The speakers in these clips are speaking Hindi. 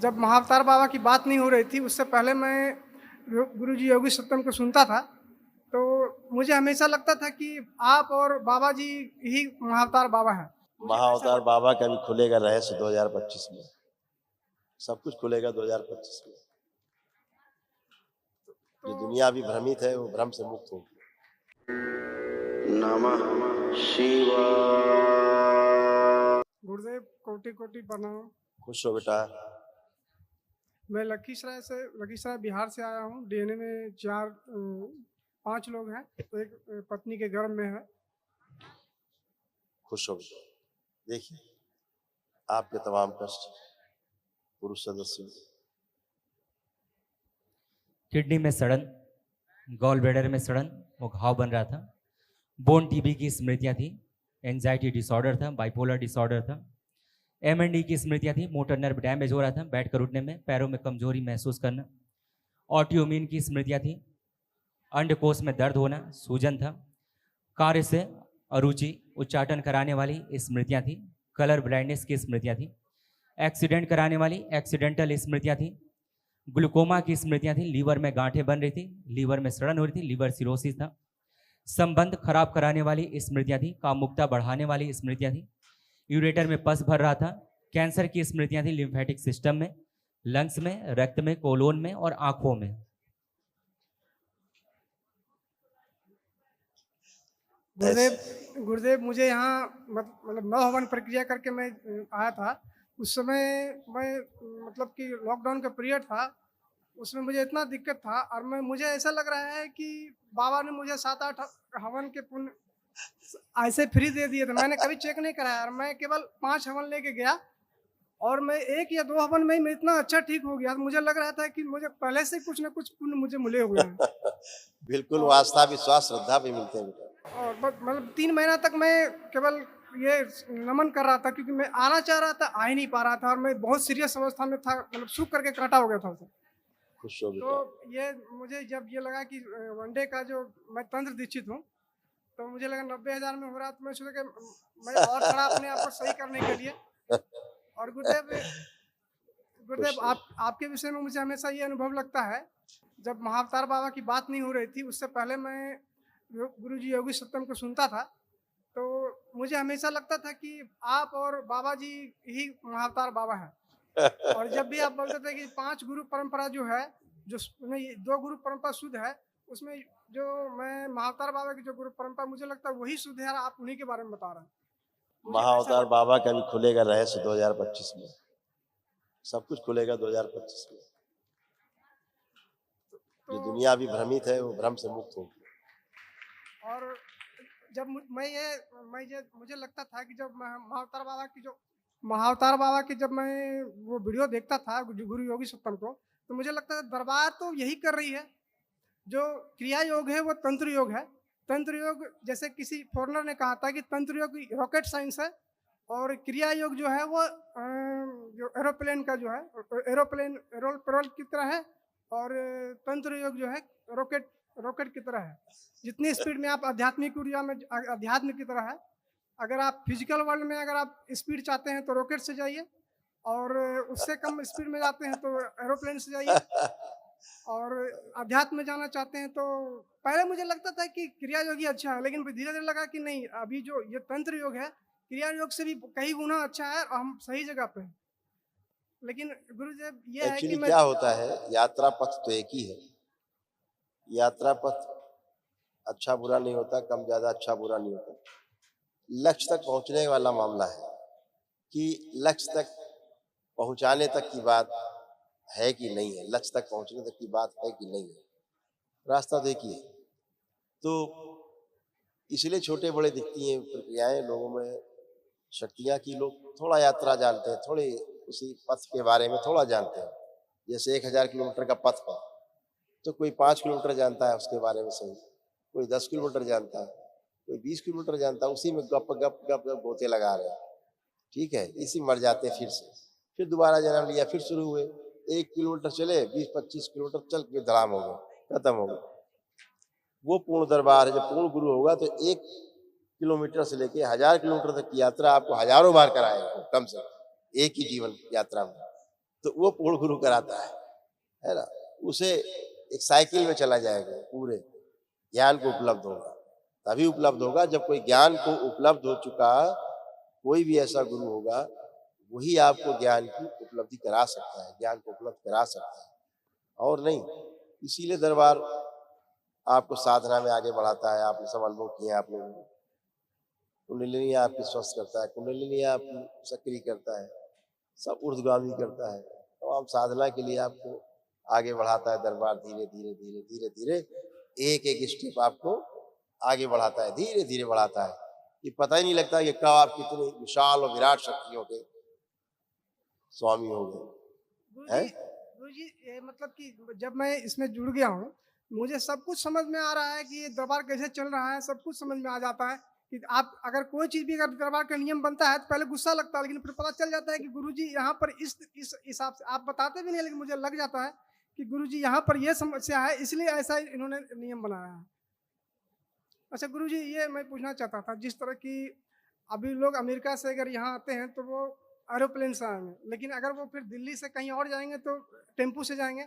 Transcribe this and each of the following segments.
जब महाअवतार बाबा की बात नहीं हो रही थी, उससे पहले मैं गुरुजी योगी सत्तम को सुनता था, तो मुझे हमेशा लगता था कि आप और बाबा जी ही महाअवतार बाबा हैं। महाअवतार बाबा का भी खुलेगा रहस्य 2025 में, सब कुछ खुलेगा 2025 में। जो दुनिया अभी भ्रमित है वो भ्रम से मुक्त होगी। नमः शिवाय। गुरुदेव कोटि कोटि प्रणाम। खुश हो बेटा। मैं लखीसराय बिहार से आया हूँ। डीएनए में 5 लोग हैं, तो एक पत्नी के गर्भ में है। खुश हो बेटा। देखिए आपके तमाम कष्ट पुरुष सदस्य, किडनी में सड़न, गॉल ब्लैडर में सड़न, वो घाव बन रहा था, बोन टीबी की स्मृतियाँ थी, एंजाइटी डिसऑर्डर था, बाइपोलर डिसऑर्डर था, एमएनडी की स्मृतियाँ थी, मोटर नर्व डैमेज हो रहा था, बैठकर उठने में पैरों में कमजोरी महसूस करना, ऑटोइम्यून की स्मृतियाँ थी, अंडकोश में दर्द होना, सूजन था, कार्य से अरुचि, उच्चाटन कराने वाली स्मृतियाँ थी, कलर ब्लाइंडनेस की स्मृतियाँ थी, एक्सीडेंट कराने वाली एक्सीडेंटल स्मृतियाँ थी, ग्लूकोमा की स्मृतियाँ थी, लीवर में गांठें बन रही थी, लीवर में सड़न हो रही थी, लीवर सिरोसिस था, संबंध खराब कराने वाली स्मृतियाँ थी, कामुकता बढ़ाने वाली स्मृतियाँ थी, यूरेटर में पस भर रहा था, कैंसर की स्मृतियाँ थी, लिम्फेटिक सिस्टम में, लंग्स में, रक्त में, कोलोन में और आंखों में। गुरुदेव मुझे यहाँ मतलब नौ हवन प्रक्रिया करके मैं आया था। उस समय मैं मतलब कि लॉकडाउन का पीरियड था, उसमें मुझे इतना दिक्कत था और मुझे ऐसा लग रहा है कि बाबा ने मुझे 7-8 हवन के पुण्य ऐसे फ्री दे दिए थे। मैंने कभी चेक नहीं कराया और मैं केवल 5 हवन लेके गया और मैं 1 या 2 हवन में ही मैं इतना अच्छा ठीक हो गया। मुझे लग रहा था कि मुझे पहले से कुछ ना कुछ पुण्य मुझे मिले हुए हैं। बिल्कुल आस्था, विश्वास, श्रद्धा भी मिलते हैं बेटा। और मतलब 3 महीना तक मैं केवल ये नमन कर रहा था, क्योंकि मैं आना चाह रहा था, आ ही नहीं पा रहा था और मैं बहुत सीरियस अवस्था में था, मतलब सूख करके कांटा हो गया था उसे। खुश हो बेटा। तो ये मुझे जब ये लगा कि वनडे का जो मैं तंत्र दीक्षित हूँ, तो मुझे लगा 90,000 में हो रहा, तो मैं सोचा कि मैं और थोड़ा अपने आप को सही करने के लिए। और गुरुदेव आपके विषय में मुझे हमेशा ये अनुभव लगता है, जब महाअवतार बाबा की बात नहीं हो रही थी, उससे पहले मैं गुरुजी योगी सत्तम को सुनता था, तो मुझे हमेशा लगता था कि आप और बाबा जी ही महाअवतार बाबा हैं। और जब भी आप बोलते थे कि 5 गुरु परंपरा जो है, जो नहीं 2 गुरु परंपरा शुद्ध है, उसमें जो मैं महाअवतार बाबा की जो गुरु परंपरा, मुझे लगता है वही शुद्ध है और आप उन्हीं के बारे में बता रहे हैं। महाअवतार बाबा का भी खुलेगा रहस्य 2025 में, सब कुछ खुलेगा 2025 में। जो दुनिया अभी भ्रमित है वो भ्रम से मुक्त होगी। और जब मुझे लगता था कि जब महाअवतार बाबा की जब मैं वो वीडियो देखता था गुरु योगी सत्तम को, तो मुझे लगता था दरबार तो यही कर रही है। जो क्रिया योग है वो तंत्र योग है। तंत्र योग, जैसे किसी फॉरेनर ने कहा था कि तंत्र योग रॉकेट साइंस है, और क्रिया योग जो है वो जो एरोप्लेन का जो है एरोल की तरह है, और तंत्र योग जो है रॉकेट की तरह है। जितनी स्पीड में आप आध्यात्मिक ऊर्जा में अध्यात्म की तरह है। अगर आप फिजिकल वर्ल्ड में अगर आप स्पीड चाहते हैं तो रॉकेट से जाइए, और उससे कम स्पीड में जाते हैं तो एरोप्लेन से जाइए, और अध्यात्म में जाना चाहते हैं तो पहले मुझे लगता था कि क्रिया योग ही अच्छा है, लेकिन धीरे धीरे लगा कि नहीं, अभी जो ये तंत्र योग है क्रिया योग से भी कई गुना अच्छा है और हम सही जगह पे हैं। लेकिन गुरुदेव ये है कि क्या होता है, यात्रा पथ तो एक ही है। यात्रा पथ अच्छा बुरा नहीं होता, कम ज्यादा अच्छा बुरा नहीं होता। लक्ष्य तक पहुंचने वाला मामला है कि लक्ष्य तक पहुंचाने तक की बात है कि नहीं है, लक्ष्य तक पहुंचने तक की बात है कि नहीं है। रास्ता देखिए तो इसलिए छोटे बड़े दिखती हैं प्रक्रियाएं लोगों में, शक्तियां की लोग थोड़ा यात्रा जानते हैं, थोड़े उसी पथ के बारे में थोड़ा जानते हैं। जैसे 1000 किलोमीटर का पथ है तो कोई 5 किलोमीटर जानता है उसके बारे में सही, कोई 10 किलोमीटर जानता है, कोई 20 किलोमीटर जानता है, उसी में गप गप गप गप गोते लगा रहे हैं। ठीक है, इसी मर जाते हैं, फिर दोबारा जन्म लिया, फिर शुरू हुए। 1 किलोमीटर चले, 20-25 किलोमीटर चल के धड़ाम हो गए, खत्म हो गए। वो पूर्ण दरबार है। जब पूर्ण गुरु होगा तो 1 किलोमीटर से लेके 1000 किलोमीटर तक की यात्रा आपको हजारों बार कराएगा, कम से कम एक ही जीवन यात्रा में। तो वो पूर्ण गुरु कराता है ना। उसे एक साइकिल में चला जाएगा, पूरे ज्ञान को उपलब्ध होगा। तभी उपलब्ध होगा जब कोई ज्ञान को उपलब्ध हो चुका, कोई भी ऐसा गुरु होगा, वही आपको ज्ञान की उपलब्धि करा सकता है, ज्ञान को उपलब्ध करा सकता है, और नहीं। इसीलिए दरबार आपको साधना में आगे बढ़ाता है। आपने सब अनुभव किए आप लोगों ने। कुंडलिनी आपकी स्वस्थ करता है, कुंडलिनी आपकी सक्रिय करता है, सब ऊर्ध्वगामी करता है। तो आप साधना के लिए आपको आगे बढ़ाता है दरबार। धीरे धीरे धीरे धीरे धीरे एक एक स्टेप आपको आगे बढ़ाता है, धीरे धीरे बढ़ाता है। ये पता ही नहीं लगता कि कब आप कितने विशाल और विराट शक्तियों के स्वामी हो गए हैं। गुरु जी ये मतलब कि जब मैं इसमें जुड़ गया हूँ, मुझे सब कुछ समझ में आ रहा है कि ये दरबार कैसे चल रहा है। सब कुछ समझ में आ जाता है कि आप अगर कोई चीज़ भी अगर दरबार का नियम बनता है तो पहले गुस्सा लगता है, लेकिन फिर पता चल जाता है कि गुरु जी यहाँ पर इस हिसाब से आप बताते भी नहीं, लेकिन मुझे लग जाता है कि गुरु जी यहाँ पर ये समस्या है, इसलिए ऐसा इन्होंने नियम बनाया है। अच्छा गुरु जी, ये मैं पूछना चाहता था, जिस तरह की अभी लोग अमेरिका से अगर यहाँ आते हैं तो वो एरोप्लेन से आएंगे, लेकिन अगर वो फिर दिल्ली से कहीं और जाएंगे तो टेम्पू से जाएंगे।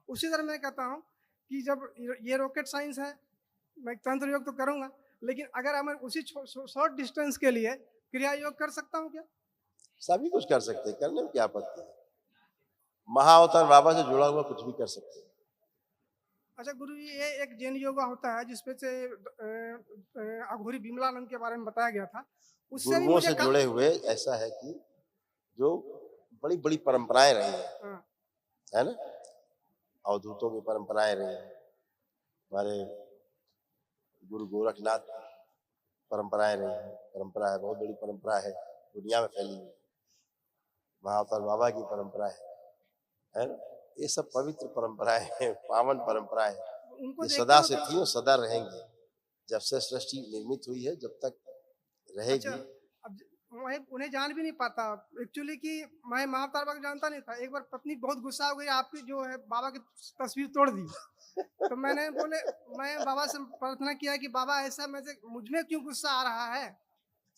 उसी तरह मैं कहता हूँ कि जब ये रॉकेट साइंस है, मैं तंत्र योग तो करूँगा, लेकिन अगर हमें उसी शॉर्ट डिस्टेंस के लिए क्रिया योग कर सकता हूँ क्या? सभी कुछ कर सकते हैं, करने में क्या आपत्ति है। महाअवतार बाबा से जुड़ा हुआ कुछ भी कर सकते हैं। अच्छा गुरु जी, ये एक जैन योगा होता है जिसपे से अघोरी विमलानंद के बारे में बताया गया था, उससे भी गुरुओं मुझे से जुड़े हुए ऐसा है कि जो बड़ी बड़ी परंपराएं रही हैं, हाँ, है ना। अवधूतों की परंपराएं रही हैं, हमारे गुरु गोरखनाथ परंपराएं रही हैं। परंपरा है, बहुत बड़ी परंपरा है, दुनिया में फैली हुई। महाअवतार बाबा की परंपरा है ना। ये सब पवित्र परंपराएं हैं, पावन परंपराएं हैं। उनको ये देखते सदा हो से तो- थी और सदा रहेंगे। जब से सृष्टि निर्मित हुई है, जब तक अच्छा, रहेगी। अब मैं उन्हें जान भी नहीं पाता एक्चुअली कि मैं महाअवतार बाबा को जानता नहीं था। एक बार पत्नी बहुत गुस्सा हो गई, आपकी जो है बाबा की तस्वीर तोड़ दी। तो मैं बाबा से प्रार्थना किया कि बाबा ऐसा मुझ में क्यों गुस्सा आ रहा है,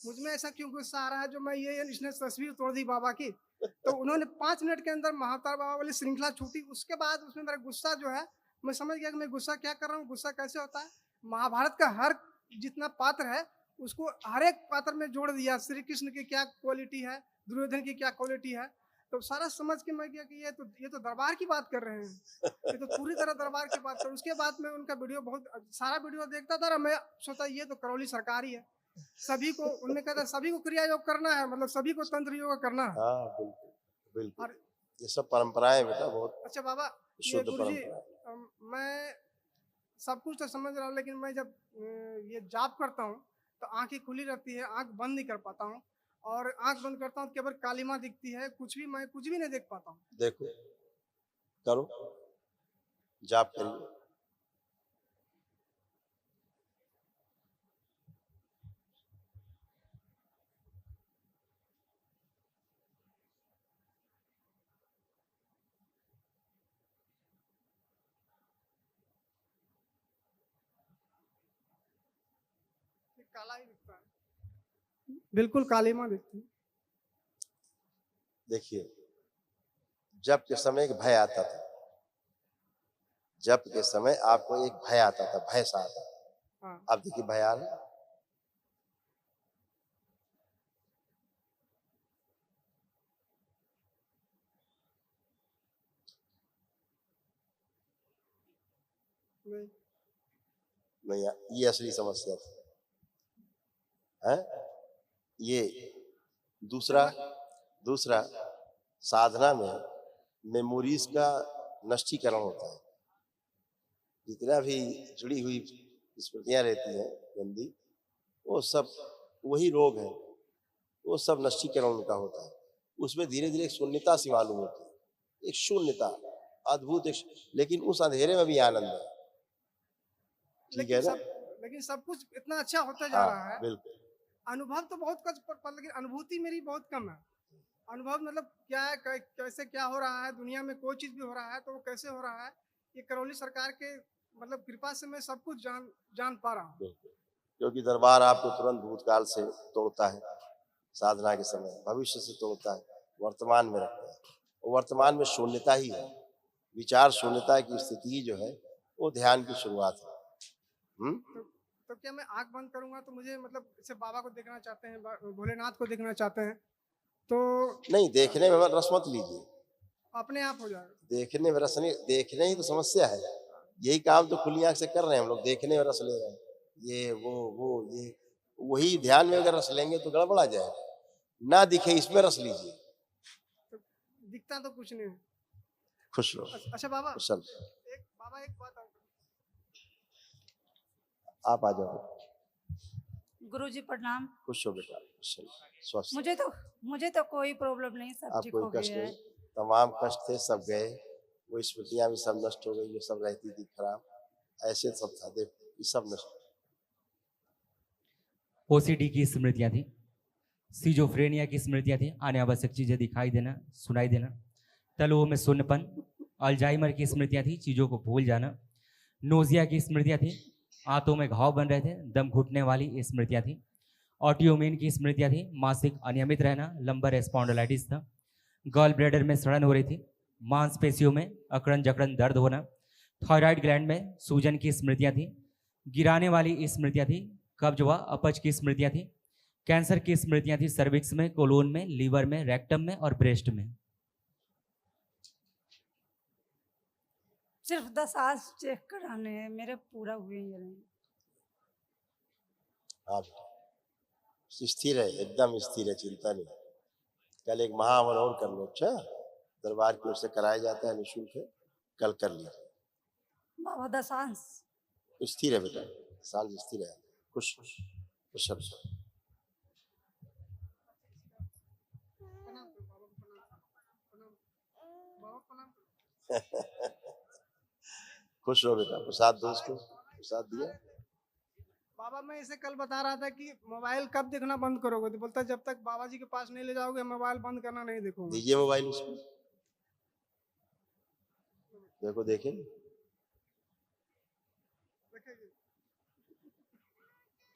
मुझ में ऐसा क्यों गुस्सा आ रहा है जो मैं इसने तस्वीर तोड़ दी बाबा की। तो उन्होंने 5 मिनट के अंदर महाअवतार बाबा वाली श्रृंखला छूटी। उसके बाद उसमें मेरा गुस्सा जो है, मैं समझ गया कि मैं गुस्सा क्या कर रहा हूँ, गुस्सा कैसे होता है। महाभारत का हर जितना पात्र है उसको हर एक पात्र में जोड़ दिया। श्री कृष्ण की क्या क्वालिटी है, दुर्योधन की क्या क्वालिटी है, तो सारा समझ के मैं गया कि ये तो दरबार की बात कर रहे हैं, ये तो पूरी तरह दरबार की बात कर। उसके बाद मैं उनका वीडियो बहुत सारा वीडियो देखता था, मैं सोचा ये तो करौली सरकार ही है। सभी को उनने कहता सभी को क्रिया योग करना है, मतलब सभी को तंत्र योग करना है। हाँ बिल्कुल बिल्कुल। और ये सब परंपराएं बेटा बहुत अच्छा बाबा, ये शुद्ध गुरुजी, परंपरा। मैं सब कुछ तो समझ रहा हूँ, लेकिन मैं जब ये जाप करता हूँ तो आंखें खुली रहती है, आंख बंद नहीं कर पाता हूँ, और आंख बंद करता हूँ तो केवल कालीमा दिखती है, मैं कुछ भी नहीं देख पाता हूँ। देखो, करो, जाप करिए। काला ही दिखता है, बिल्कुल कालीमा दिखती है। देखिए, जप के समय एक भय आता था, जप के समय आपको एक भय आता था, भय सा आता था। हाँ, अब देखिए भय आ रहा है। नहीं, नहीं, ये असली समस्या थी है। ये दूसरा साधना में मेमोरीज का नष्टीकरण होता है। जितना भी जुड़ी हुई स्मृतियां रहती हैं गंदी, वो सब वही रोग है, वो सब नष्टीकरण उनका होता है। उसमें धीरे धीरे एक शून्यता सी मालूम होती है, एक शून्यता अद्भुत, लेकिन उस अंधेरे में भी आनंद है। ठीक है ना। लेकिन सब कुछ इतना अच्छा होता जा हाँ रहा है। बिल्कुल। अनुभव तो बहुत कुछ पर लेकिन अनुभूति मेरी बहुत कम है। अनुभव मतलब क्या है, कैसे क्या हो रहा है दुनिया में, कोई चीज़ भी हो रहा है तो वो कैसे हो रहा है, ये करौली सरकार के मतलब कृपा से मैं सब कुछ जान पा रहा हूँ। बिल्कुल, क्योंकि दरबार आपको तुरंत भूतकाल से तोड़ता है, साधना के समय भविष्य से तोड़ता है, वर्तमान में रखता है। वर्तमान में शून्यता ही है, विचार शून्यता की स्थिति जो है वो ध्यान की शुरुआत है। तो क्या मैं आंख बंद करूंगा तो मुझे मतलब जैसे बाबा को देखना चाहते हैं, भोलेनाथ को देखना चाहते हैं, तो नहीं, देखने में रस मत लीजिए, अपने आप हो जाएगा। देखने में रस नहीं, देखने ही तो समस्या है। यही काम तो खुली आंख से कर रहे हैं हम लोग, देखने में रस ले रहे हैं, ये वो ये, वही ध्यान में अगर रस लेंगे तो गड़बड़ा जाएगा। ना दिखे इसमें रस लीजिए, तो दिखता तो कुछ नहीं है। खुश रहो। अच्छा बाबा, कुशल, एक बात और। आप आ जाओ। गुरुजी प्रणाम। खुश हो बेटा, कुशल, स्वस्थ। मुझे तो कोई प्रॉब्लम नहीं, सब आप ठीक कोई हो कष्ट गया नहीं, है। तमाम कष्ट थे सब गए, वो स्मृतियां भी सब नष्ट हो गई, जो सब रहती थी खराब, ऐसे सब था, देख ये सब नष्ट। ओसीडी की स्मृतियां थी, सिजोफ्रेनिया की स्मृतियां थी, अनावश्यक चीजें दिखाई देना, सुनाई देना, तलुओं में शून्यपन, अल्जाइमर की स्मृतियां थी, चीजों को भूल जाना, नोजिया की स्मृतियां थी, आंतों में घाव बन रहे थे, दम घुटने वाली स्मृतियां थी, ऑटियोमिन की स्मृतियां थी, मासिक अनियमित रहना, लंबर स्पॉन्डिलाइटिस था, गॉल ब्लैडर में सड़न हो रही थी, मांसपेशियों में अकड़न जकड़न दर्द होना, थायराइड ग्लैंड में सूजन की स्मृतियां थी, गिराने वाली स्मृतियां थी, कब्ज व अपच की स्मृतियां थी, कैंसर की स्मृतियां थी, सर्विक्स में, कोलोन में, लीवर में, रेक्टम में और ब्रेस्ट में। सिर्फ 10 आज चेक कराने हैं, मेरे पूरा हुए ही नहीं। हाँ बेटा, स्थिर है, एकदम स्थिर है, चिंता नहीं। कल एक महावन और कर लो, अच्छा दरबार की ओर से कराया जाता है निःशुल्क है, कल कर लीजिए। बाबा दशांश स्थिर है बेटा, साल स्थिर है, खुश कुशल। खुश रहो बेटा, प्रसाद दो उसको, प्रसाद दिया। बाबा मैं इसे कल बता रहा था कि मोबाइल कब देखना बंद करोगे, तो बोलता जब तक बाबा जी के पास नहीं ले जाओगे मोबाइल बंद करना नहीं देखूंगा। दीजिए मोबाइल उसको, देखो देखे,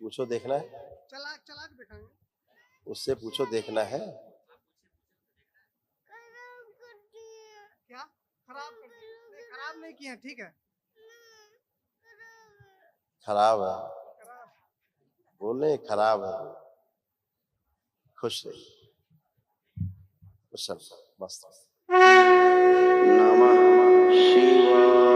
पूछो देखना है, चलाक चलाक दिखाएंगे। उससे पूछो देखना है। क्या खराब कर दिए? नहीं, खराब नहीं किए, ठीक है। खराब है, बोले खराब है, खुश रहिए, कुशल, मस्त। नमः शिवाय।